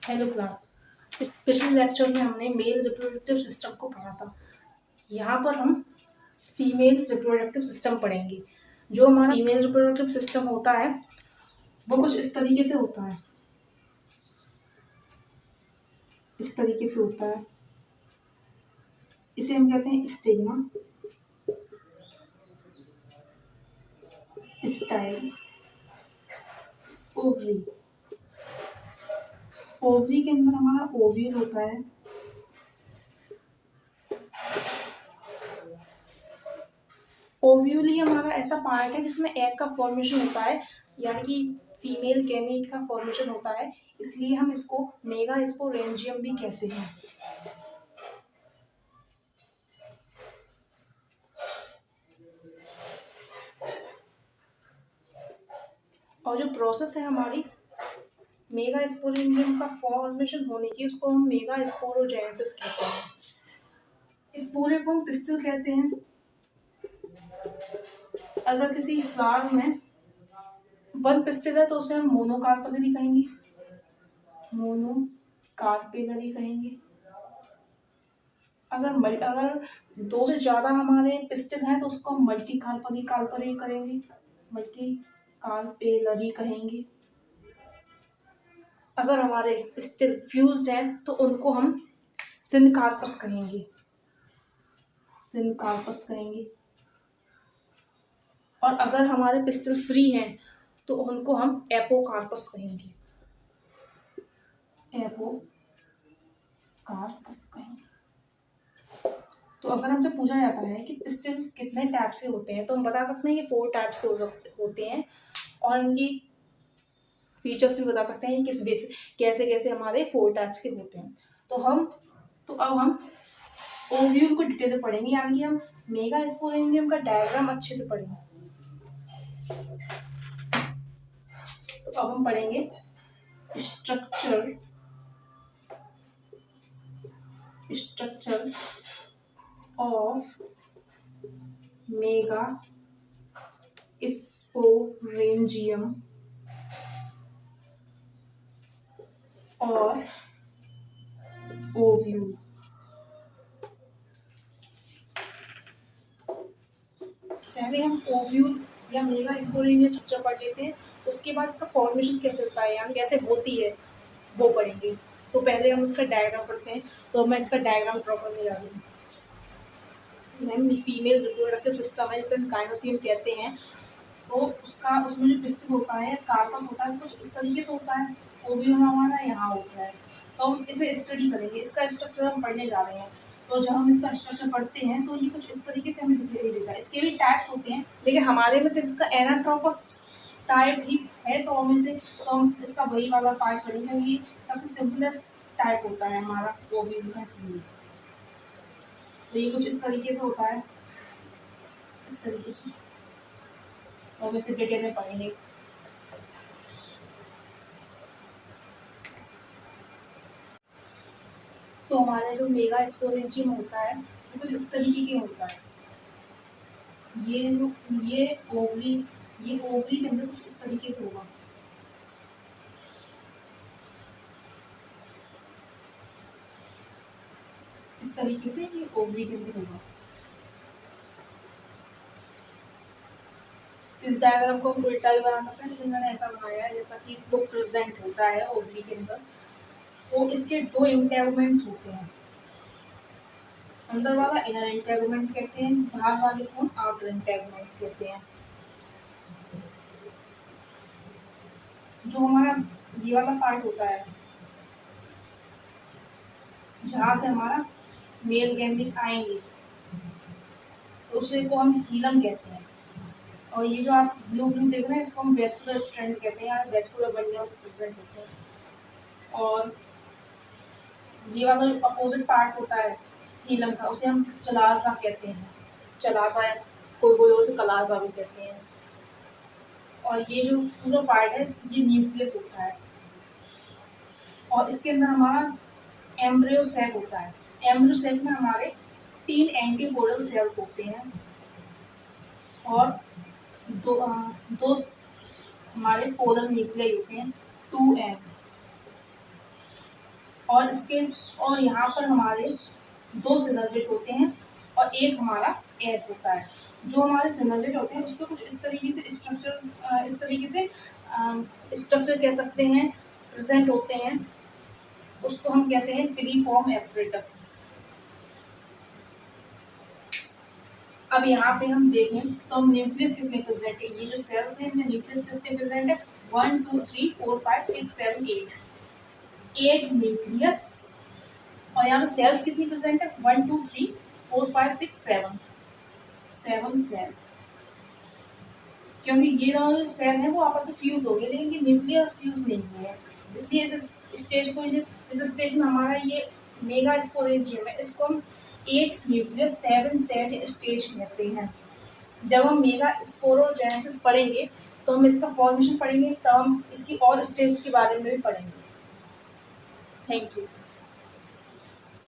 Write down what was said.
Hello class. पिछले lecture में हमने मेल रिप्रोडक्टिव सिस्टम को पढ़ा था। यहाँ पर हम फीमेल रिप्रोडक्टिव सिस्टम पढ़ेंगे। जो हमारा फीमेल रिप्रोडक्टिव सिस्टम होता है वो कुछ इस तरीके से होता है। इस तरीके से होता है। इसे हम कहते हैं स्टिग्मा, स्टाइल, ओवरी। ओवरी के अंदर हमारा ओव्यूल होता है। ओव्यूल ही हमारा ऐसा पार्ट है जिसमें एग का फॉर्मेशन होता है, यानी कि फीमेल गैमेट का फॉर्मेशन होता है। इसलिए हम इसको मेगास्पोरेंजियम भी कहते हैं। और जो प्रोसेस है हमारी मेगास्पोरेंजियम का फॉर्मेशन होने की, उसको हम मेगास्पोरोजेनेसिस कहते हैं। इस पूरे को हम पिस्टिल कहते हैं। अगर किसी फ्लावर में वन पिस्टिल है तो उसे हम मोनोकार्पेलरी कहेंगे, मोनोकार्पेलरी कहेंगे। अगर दो से ज्यादा हमारे पिस्टिल हैं तो उसको हम मल्टीकार्पेलरी करेंगे, मल्टीकार्पेलरी कहेंगे। अगर हमारे पिस्टिल फ्यूज्ड हैं तो उनको हम सिनकार्पस कहेंगे, सिनकार्पस कहेंगे। और अगर हमारे पिस्टल फ्री हैं तो उनको हम एपोकार्पस कहेंगे, एपोकार्पस कहेंगे। तो अगर हमसे पूछा जाता है कि पिस्टल कितने टाइप्स के होते हैं तो हम बता सकते हैं कि 4 टाइप्स के होते हैं। और इनकी फीचर्स भी बता सकते हैं किस बेस कैसे कैसे हमारे 4 टाइप्स के होते हैं। तो अब हम ओव्यूल को डिटेल में पढ़ेंगे, यानी कि हम मेगास्पोरेंजियम का डायग्राम अच्छे से पढ़ेंगे। तो अब हम पढ़ेंगे स्ट्रक्चर ऑफ मेगास्पोरेंजियम और ओव्यूल। पहले हम ओव्यूल या मेगास्पोरेंजियम स्ट्रक्चर पढ़ लेते हैं, उसके बाद इसका फॉर्मेशन कैसे होता है, यानी कैसे होती है वो पढ़ेंगे। तो पहले हम इसका डायग्राम पढ़ते हैं। तो मैं इसका डायग्राम ड्रॉ करने जा रही हूँ। मैम फीमेल रिप्रोडक्टिव सिस्टम है जिसे हम काइनोसियम कहते हैं। तो उसमें जो पिस्टल होता है, कार्पस होता है, कुछ इस तरीके से होता है। ओव्यूल हमारा यहाँ होता है। तो हम इसे स्टडी करेंगे, इसका स्ट्रक्चर हम पढ़ने जा रहे हैं। तो जब हम इसका स्ट्रक्चर पढ़ते हैं तो ये कुछ इस तरीके से हमें दिखाई देगा। इसके भी टाइप्स होते हैं, लेकिन हमारे में सिर्फ इसका एनाट्रोपस टाइप ही है। तो हम इसका वही वाला पार्ट पढ़ेंगे। ये सबसे सिंपलेस्ट टाइप होता है हमारा ओव्यूल का, इसलिए। तो ये कुछ इस तरीके से होता है, इस तरीके से। तो हम इसे डिटेल में पढ़ेंगे। तो हमारा जो मेगास्पोरेंजियम होता है वो कुछ इस तरीके के होता है। ये ओवरी के अंदर कुछ इस तरीके से होगा। इस तरीके से ये ओवरी के अंदर होगा। इस डायग्राम को हम उल्टा भी बना सकते हैं, लेकिन मैंने ऐसा बनाया है जैसा कि वो प्रेजेंट होता है ओवरी के अंदर। तो इसके 2 इंटेगुमेंट्स होते हैं। अंदर वाला इनर इंटेगुमेंट कहते हैं, बाहर वाले को आउटर इंटेगुमेंट कहते हैं। जो हमारा ये वाला पार्ट होता है जहाँ से हमारा मेल गैमेट आएंगे तो उसे को हम हीलम कहते हैं। और ये जो आप ब्लू देख रहे हैं इसको हम वेस्कुलर स्ट्रैंड कहते हैं, या वेस्कुलर बंडल्स प्रेजेंट होते हैं। और ये वाला जो अपोजिट पार्ट होता है हीलम का, उसे हम चलासा कहते हैं, चलासा, या कोई उसे कलासा भी कहते हैं। और ये जो पूरा पार्ट है ये न्यूक्लियस होता है। और इसके अंदर हमारा एम्ब्रियो सेक होता है। एम्ब्रियो सेक में हमारे 3 एंटीपोडल सेल्स होते हैं और दो हमारे पोलर न्यूक्लियाई होते हैं, 2n। और इसके और यहाँ पर हमारे 2 सिनर्जेट होते हैं और एक हमारा एग होता है। जो हमारे सिनर्जेट होते हैं उसको कुछ इस तरीके से स्ट्रक्चर कह सकते हैं, प्रेजेंट होते हैं, उसको हम कहते हैं क्लीफॉर्म एपरेटस। अब यहाँ पे हम देखें तो हम न्यूक्लियस कितने प्रेजेंट है, ये जो सेल्स हैं इनमें न्यूक्लियस कितने प्रेजेंट है, 1 2 3 4 5 6 7 8 न्यूक्लियस। और यहाँ पे सेल्स कितनी प्रेजेंट है, 1 2 3 4 5 6 7 सेल। क्योंकि ये दोनों जो सेल है वो आपस में फ्यूज हो गए, लेकिन ये न्यूक्लियर फ्यूज नहीं हुए हैं, इसलिए इस स्टेज को इस स्टेज में हमारा ये मेगा स्पोरेंजियम है, इसको हम 8 न्यूक्लियस 7 सेल स्टेज कहते हैं। जब हम मेगा स्पोरोजेनेसिस पढ़ेंगे तो हम इसका फॉर्मेशन पढ़ेंगे, तब हम इसकी और स्टेज के बारे में भी पढ़ेंगे। Thank you.